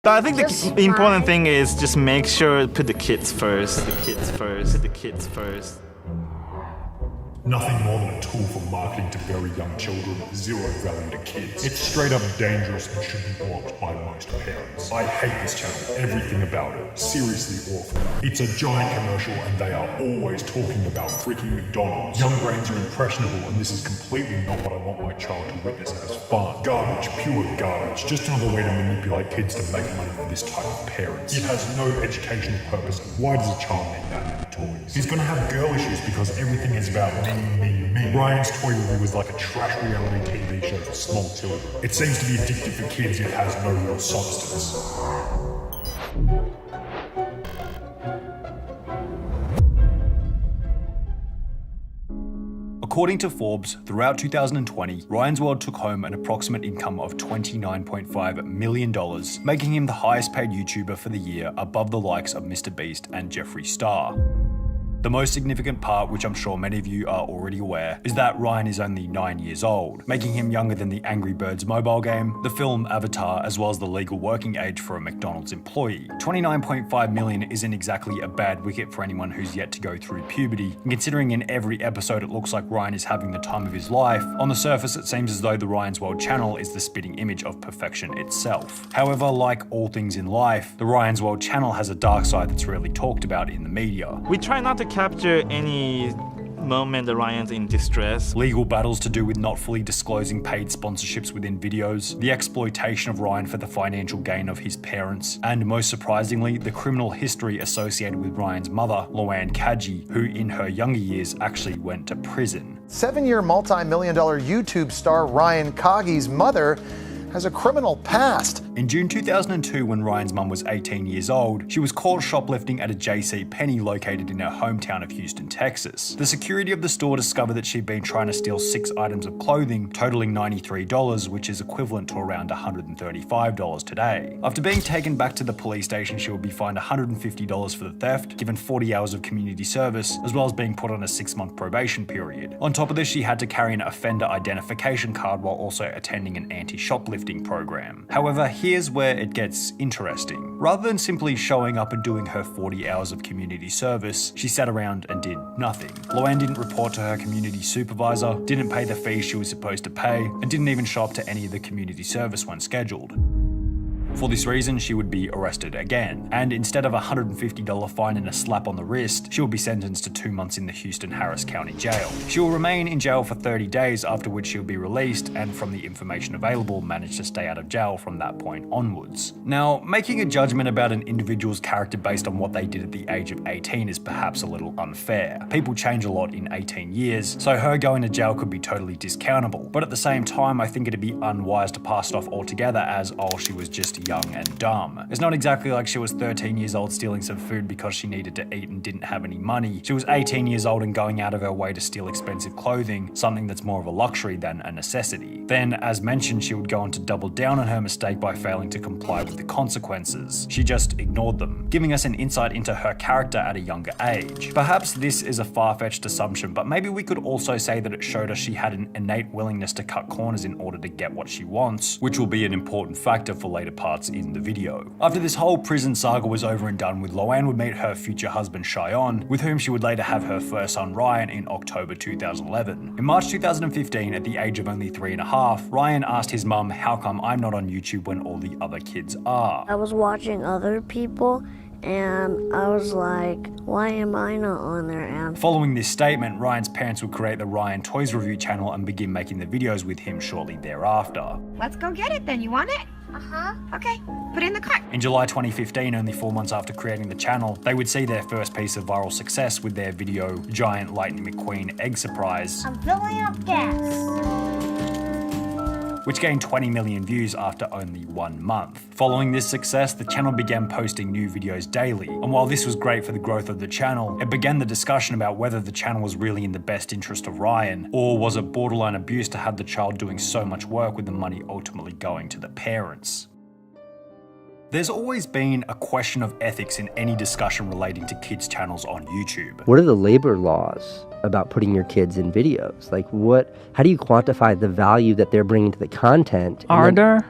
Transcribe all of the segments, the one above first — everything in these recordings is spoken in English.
But I think the important thing is just make sure put the kids first. The kids first. The kids first. Nothing more than a tool for marketing to very young children, zero value to kids. It's straight up dangerous and should be blocked by most parents. I hate this channel, everything about it. Seriously awful. It's a giant commercial and they are always talking about freaking McDonald's. Young brains are impressionable and this is completely not what I want my child to witness as fun. Garbage, pure garbage. Just another way to manipulate kids to make money for this type of parents. It has no educational purpose. Why does a child need that many toys? He's gonna have girl issues because everything is about me. Ryan's toy review is like a trash reality TV show for small children. It seems to be addictive for kids yet has no real substance. According to Forbes, throughout 2020, Ryan's World took home an approximate income of $29.5 million, making him the highest paid YouTuber for the year, above the likes of Mr. Beast and Jeffree Star. The most significant part, which I'm sure many of you are already aware, is that Ryan is only 9 years old, making him younger than the Angry Birds mobile game, the film Avatar, as well as the legal working age for a McDonald's employee. $29.5 million isn't exactly a bad wicket for anyone who's yet to go through puberty, and considering in every episode it looks like Ryan is having the time of his life, on the surface it seems as though the Ryan's World channel is the spitting image of perfection itself. However, like all things in life, the Ryan's World channel has a dark side that's rarely talked about in the media. We try not to capture any moment that Ryan's in distress. Legal battles to do with not fully disclosing paid sponsorships within videos, the exploitation of Ryan for the financial gain of his parents, and most surprisingly, the criminal history associated with Ryan's mother, Luann Kaji, who in her younger years actually went to prison. 7-year multi-million-dollar YouTube star Ryan Kagi's mother has a criminal past. In June 2002, when Ryan's mum was 18 years old, she was caught shoplifting at a JCPenney located in her hometown of Houston, Texas. The security of the store discovered that she'd been trying to steal 6 items of clothing, totaling $93, which is equivalent to around $135 today. After being taken back to the police station, she would be fined $150 for the theft, given 40 hours of community service, as well as being put on a 6-month probation period. On top of this, she had to carry an offender identification card while also attending an anti-shoplifting program. However, here's where it gets interesting. Rather than simply showing up and doing her 40 hours of community service, she sat around and did nothing. Luann didn't report to her community supervisor, didn't pay the fees she was supposed to pay, and didn't even show up to any of the community service when scheduled. For this reason, she would be arrested again, and instead of a $150 fine and a slap on the wrist, she will be sentenced to 2 months in the Houston Harris County Jail. She will remain in jail for 30 days, after which she will be released, and from the information available, manage to stay out of jail from that point onwards. Now, making a judgment about an individual's character based on what they did at the age of 18 is perhaps a little unfair. People change a lot in 18 years, so her going to jail could be totally discountable, but at the same time, I think it'd be unwise to pass it off altogether as, oh, she was just young and dumb. It's not exactly like she was 13 years old stealing some food because she needed to eat and didn't have any money. She was 18 years old and going out of her way to steal expensive clothing, something that's more of a luxury than a necessity. Then, as mentioned, she would go on to double down on her mistake by failing to comply with the consequences. She just ignored them, giving us an insight into her character at a younger age. Perhaps this is a far-fetched assumption, but maybe we could also say that it showed us she had an innate willingness to cut corners in order to get what she wants, which will be an important factor for later parts in the video. After this whole prison saga was over and done with, Luann would meet her future husband Cheyenne, with whom she would later have her first son Ryan in October 2011. In March 2015, at the age of only 3.5, Ryan asked his mum, "How come I'm not on YouTube when all the other kids are?" I was watching other people and I was like, why am I not on there? And following this statement, Ryan's parents would create the Ryan Toys Review channel and begin making the videos with him shortly thereafter. Let's go get it then. You want it? Uh-huh. Okay, put it in the cart. In July 2015, only 4 months after creating the channel, they would see their first piece of viral success with their video, Giant Lightning McQueen Egg Surprise. I'm filling up gas. Which gained 20 million views after only 1 month. Following this success, the channel began posting new videos daily, and while this was great for the growth of the channel, it began the discussion about whether the channel was really in the best interest of Ryan, or was it borderline abuse to have the child doing so much work with the money ultimately going to the parents. There's always been a question of ethics in any discussion relating to kids' channels on YouTube. What are the labor laws about putting your kids in videos? Like how do you quantify the value that they're bringing to the content?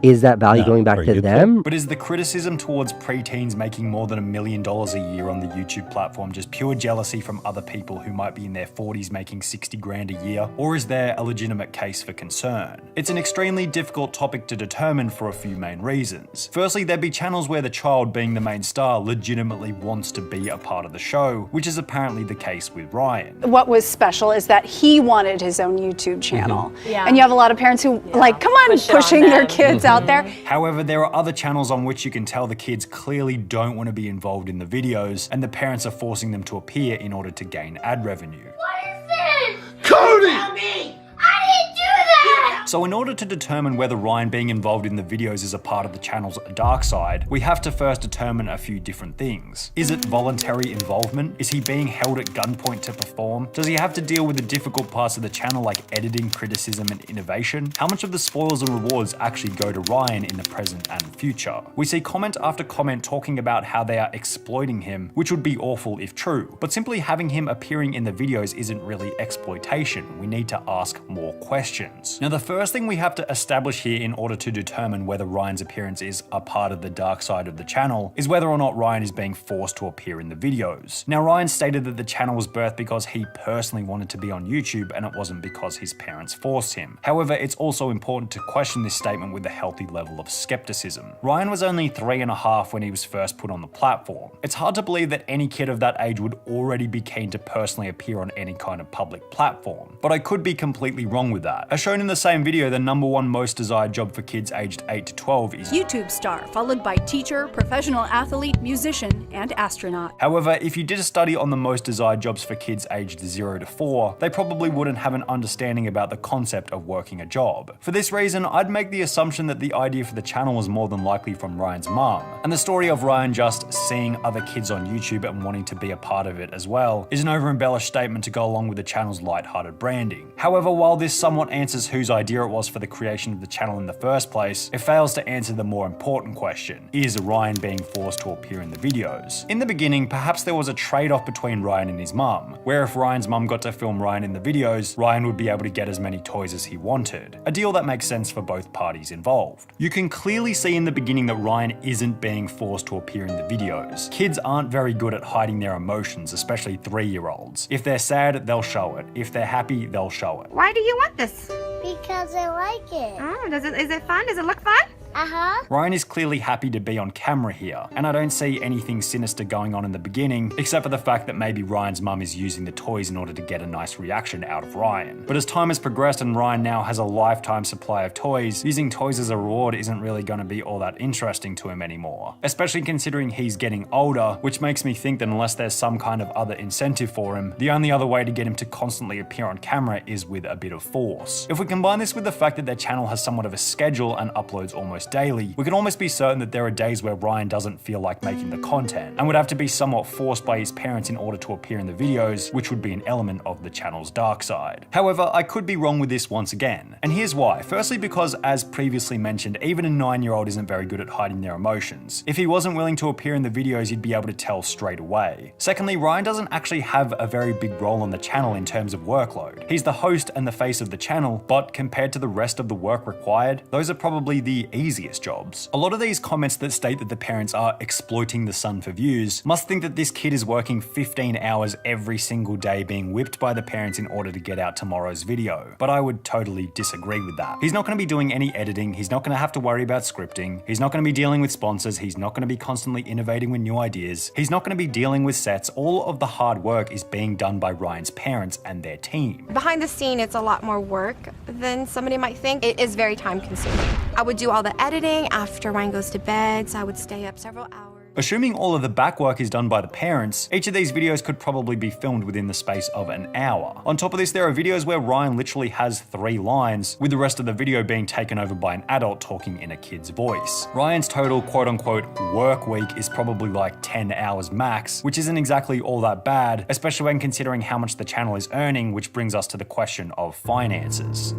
Is that value going back to them? But is the criticism towards preteens making more than $1 million a year on the YouTube platform just pure jealousy from other people who might be in their 40s making 60 grand a year? Or is there a legitimate case for concern? It's an extremely difficult topic to determine for a few main reasons. Firstly, there'd be channels where the child, being the main star, legitimately wants to be a part of the show, which is apparently the case with Ryan. What was special is that he wanted his own YouTube channel. And you have a lot of parents who come on, pushing their kids out there. However, there are other channels on which you can tell the kids clearly don't want to be involved in the videos, and the parents are forcing them to appear in order to gain ad revenue. What is this? Cody! Tell me! I didn't do that! So in order to determine whether Ryan being involved in the videos is a part of the channel's dark side, we have to first determine a few different things. Is it voluntary involvement? Is he being held at gunpoint to perform? Does he have to deal with the difficult parts of the channel like editing, criticism, and innovation? How much of the spoils and rewards actually go to Ryan in the present and future? We see comment after comment talking about how they are exploiting him, which would be awful if true, but simply having him appearing in the videos isn't really exploitation. We need to ask more questions. Now, the first thing we have to establish here in order to determine whether Ryan's appearance is a part of the dark side of the channel is whether or not Ryan is being forced to appear in the videos. Now, Ryan stated that the channel was birthed because he personally wanted to be on YouTube and it wasn't because his parents forced him. However, it's also important to question this statement with a healthy level of skepticism. Ryan was only 3.5 when he was first put on the platform. It's hard to believe that any kid of that age would already be keen to personally appear on any kind of public platform, but I could be completely wrong with that. As shown in the same video, the #1 most desired job for kids aged 8 to 12 is YouTube star, followed by teacher, professional athlete, musician, and astronaut. However, if you did a study on the most desired jobs for kids aged 0 to 4, they probably wouldn't have an understanding about the concept of working a job. For this reason, I'd make the assumption that the idea for the channel was more than likely from Ryan's mum, and the story of Ryan just seeing other kids on YouTube and wanting to be a part of it as well is an over-embellished statement to go along with the channel's light-hearted branding. However, while this somewhat answers whose idea it was for the creation of the channel in the first place, it fails to answer the more important question: is Ryan being forced to appear in the videos? In the beginning, perhaps there was a trade-off between Ryan and his mum, where if Ryan's mum got to film Ryan in the videos, Ryan would be able to get as many toys as he wanted. A deal that makes sense for both parties involved. You can clearly see in the beginning that Ryan isn't being forced to appear in the videos. Kids aren't very good at hiding their emotions, especially 3-year-olds. If they're sad, they'll show it. If they're happy, they'll show it. Why do you want this? Because I like it. Oh, is it fun? Does it look fun? Uh-huh. Ryan is clearly happy to be on camera here, and I don't see anything sinister going on in the beginning, except for the fact that maybe Ryan's mum is using the toys in order to get a nice reaction out of Ryan. But as time has progressed and Ryan now has a lifetime supply of toys, using toys as a reward isn't really going to be all that interesting to him anymore. Especially considering he's getting older, which makes me think that unless there's some kind of other incentive for him, the only other way to get him to constantly appear on camera is with a bit of force. If we combine this with the fact that their channel has somewhat of a schedule and uploads almost daily, we can almost be certain that there are days where Ryan doesn't feel like making the content and would have to be somewhat forced by his parents in order to appear in the videos, which would be an element of the channel's dark side. However, I could be wrong with this once again, and here's why. Firstly, because as previously mentioned, even a 9-year-old isn't very good at hiding their emotions. If he wasn't willing to appear in the videos, you'd be able to tell straight away. Secondly, Ryan doesn't actually have a very big role on the channel in terms of workload. He's the host and the face of the channel, but compared to the rest of the work required, those are probably the easiest jobs. A lot of these comments that state that the parents are exploiting the son for views must think that this kid is working 15 hours every single day being whipped by the parents in order to get out tomorrow's video. But I would totally disagree with that. He's not going to be doing any editing, he's not going to have to worry about scripting, he's not going to be dealing with sponsors, he's not going to be constantly innovating with new ideas, he's not going to be dealing with sets. All of the hard work is being done by Ryan's parents and their team. Behind the scene, it's a lot more work than somebody might think. It is very time consuming. I would do all the editing after Ryan goes to bed, so I would stay up several hours. Assuming all of the back work is done by the parents, each of these videos could probably be filmed within the space of an hour. On top of this, there are videos where Ryan literally has 3 lines, with the rest of the video being taken over by an adult talking in a kid's voice. Ryan's total quote-unquote work week is probably like 10 hours max, which isn't exactly all that bad, especially when considering how much the channel is earning, which brings us to the question of finances.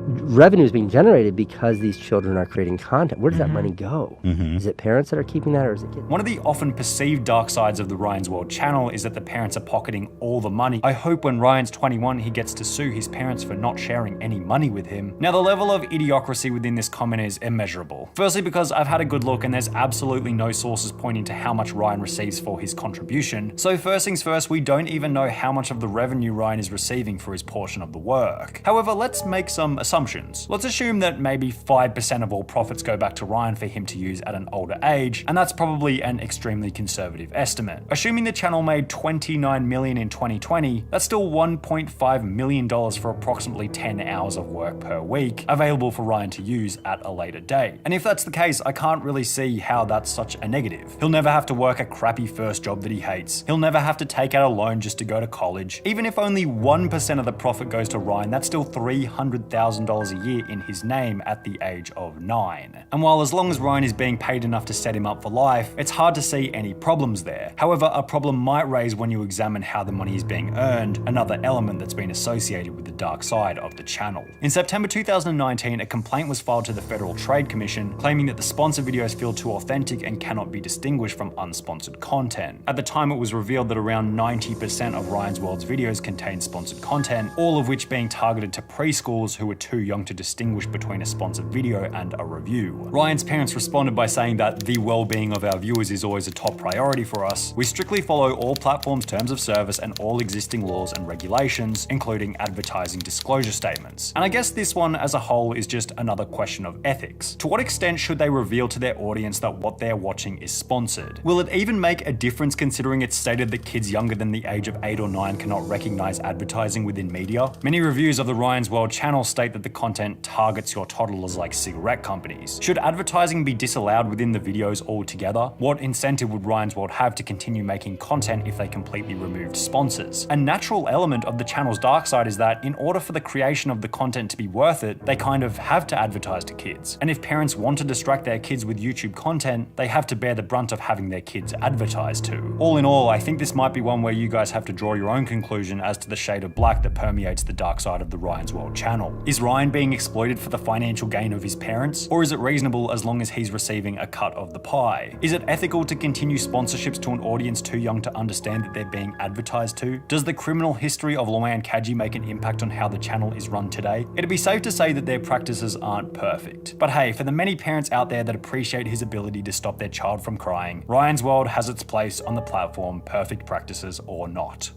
revenue is being generated because these children are creating content. Where does that money go? Is it parents that are keeping that, or is it kids? One of the often perceived dark sides of the Ryan's World channel is that the parents are pocketing all the money. I hope when Ryan's 21, he gets to sue his parents for not sharing any money with him. Now, the level of idiocracy within this comment is immeasurable. Firstly, because I've had a good look and there's absolutely no sources pointing to how much Ryan receives for his contribution. So first things first, we don't even know how much of the revenue Ryan is receiving for his portion of the work. However, let's make some assumptions. Let's assume that maybe 5% of all profits go back to Ryan for him to use at an older age, and that's probably an extremely conservative estimate. Assuming the channel made $29 million in 2020, that's still $1.5 million for approximately 10 hours of work per week, available for Ryan to use at a later date. And if that's the case, I can't really see how that's such a negative. He'll never have to work a crappy first job that he hates. He'll never have to take out a loan just to go to college. Even if only 1% of the profit goes to Ryan, that's still $300,000 a year in his name at the age of 9. And while as long as Ryan is being paid enough to set him up for life, it's hard to see any problems there. However, a problem might raise when you examine how the money is being earned, another element that's been associated with the dark side of the channel. In September 2019, a complaint was filed to the Federal Trade Commission claiming that the sponsored videos feel too authentic and cannot be distinguished from unsponsored content. At the time, it was revealed that around 90% of Ryan's World's videos contained sponsored content, all of which being targeted to preschools who were too young to distinguish between a sponsored video and a review. Ryan's parents responded by saying that the well-being of our viewers is always a top priority for us. We strictly follow all platforms' terms of service and all existing laws and regulations, including advertising disclosure statements. And I guess this one as a whole is just another question of ethics. To what extent should they reveal to their audience that what they're watching is sponsored? Will it even make a difference considering it's stated that kids younger than the age of 8 or 9 cannot recognize advertising within media? Many reviews of the Ryan's World channel state that the content targets your toddlers like cigarette companies. Should advertising be disallowed within the videos altogether? What incentive would Ryan's World have to continue making content if they completely removed sponsors? A natural element of the channel's dark side is that in order for the creation of the content to be worth it, they kind of have to advertise to kids. And if parents want to distract their kids with YouTube content, they have to bear the brunt of having their kids advertised to. All in all, I think this might be one where you guys have to draw your own conclusion as to the shade of black that permeates the dark side of the Ryan's World channel. Is Ryan being exploited for the financial gain of his parents? Or is it reasonable as long as he's receiving a cut of the pie? Is it ethical to continue sponsorships to an audience too young to understand that they're being advertised to? Does the criminal history of Luann Caggi make an impact on how the channel is run today? It'd be safe to say that their practices aren't perfect. But hey, for the many parents out there that appreciate his ability to stop their child from crying, Ryan's World has its place on the platform, perfect practices or not.